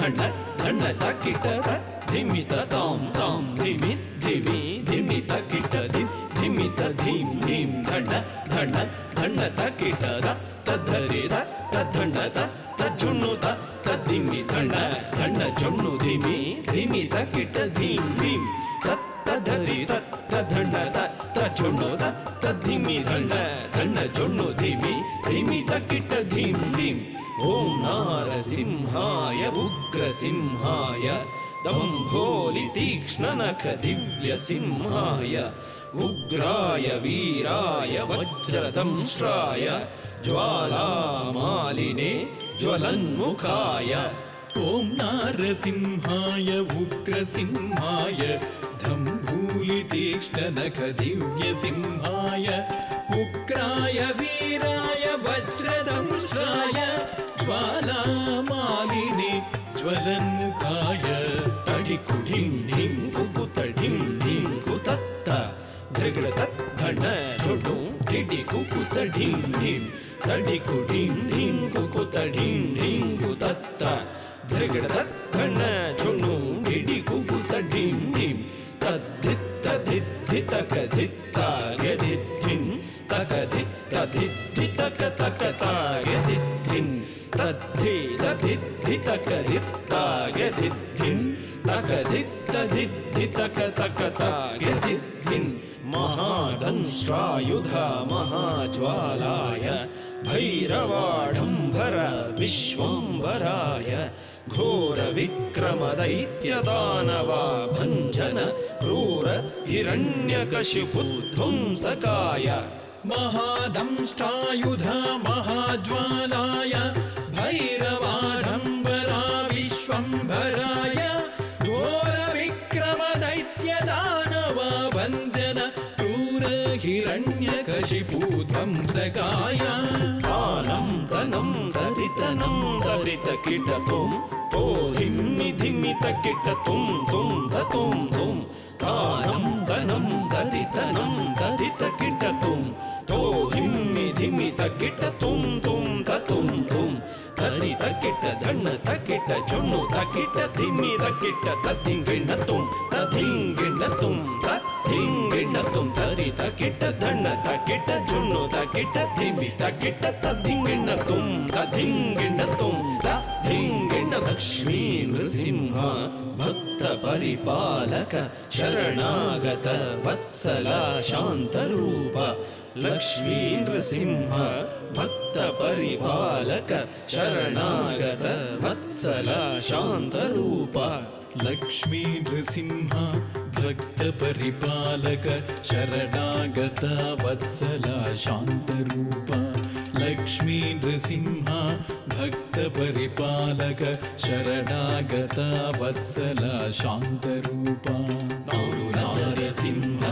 धण्ड धण्ड तकिट धिमित तां तां धिमि धिमि धिमित किट धिमित धीं धीं धण्ड धण्ड धण्ड तकिट तद्धरि तद्धण्ड तज्जुण्णु तद्धिमि धण्ड धण्ड जुण्णु धिमि धिमि तकिट धीं धीं तद्धरि तद्धण्ड तज्जुण्णु तद्धिमि धण्ड धण्ड जुण्णु धिमि धिमि तकिट धीं धीं ॐ नारसिंहाय उग्रसिंहाय दम्भोलितीक्ष्णनख दिव्यसिंहाय उग्राय वीराय वज्रदंष्ट्राय ज्वालामालिने ज्वलन्मुखाय ॐ नारसिंहाय उग्रसिंहाय दम्भोलितीक्ष्णनख दिव्यसिंहाय उग्राय वीराय वज्रदंष्ट्राय ज्वालामालिने ज्वलन्मुखाय तडिकु ढिं ढिं कुकुत ढिं ढिं कुतत्त धृगड़ धण्ड झुडु ढिडि कुकुत ढिं ढिं तडिकु ढिं ढिं कुकुत ढिं ढिं कुतत्त धृगड़ धण्ड झुडु ढिडि कुकुत ढिं ढिं तद्धित्त धित्त कधित्ता यदिद्धिं तकधित्त तकतायदिद्धिं तद्धि दधिद्धि तकधित्तायदिद्धिं तकधित्त तकतायदिद्धिं महादंष्ट्रायुध महाज्वालाय भैरवाडम्बर विश्वम्भराय घोर विक्रम दैत्य दानवा भञ्जन क्रूर हिरण्यकशिपुध्वंसकाय महादंष्ट्रायुध महाज्वालाय भैरवाडम्बरा विश्वम्भराय घोर विक्रम दैत्य दानवा भञ्जन क्रूर हिरण्यकशिपुध्वंसकाय तानं तनं तरितनं तरितकिटतुं तो धिम्मि धिमि तकिटतुं तुं ततुं तुं तानं तनं तरितनं तरितकिटतुं तो धिम्मि धिमि तकिटतुं तुं ततुं तुं तरि तकिट धण्ड तकिट झुण्णु तकिट धिमि तकिट तद्धिङ्गिण्णतुं तद्धिङ्गिण्णतुं तद्धिङ्गिण्णतुं तरि तकिट धण्ड तकिट झुण्णु तकिट धिमि तकिट तद्धिङ्गिण्णतुं तद्धिङ्गिण्णतुं तद्धिङ्गिण्ण लक्ष्मी नृसिंह भक्त परिपालक शरणागत वत्सल शान्तरूप लक्ष्मी नृसिंह भक्त परिपालक शरणागत वत्सल शान्तरूप लक्ष्मी नृसिंह भक्त परिपालक शरणागत वत्सल शान्तरूप लक्ष्मी नृसिंह भक्त परिपालक शरणागत वत्सल शान्तरूप नारसिंह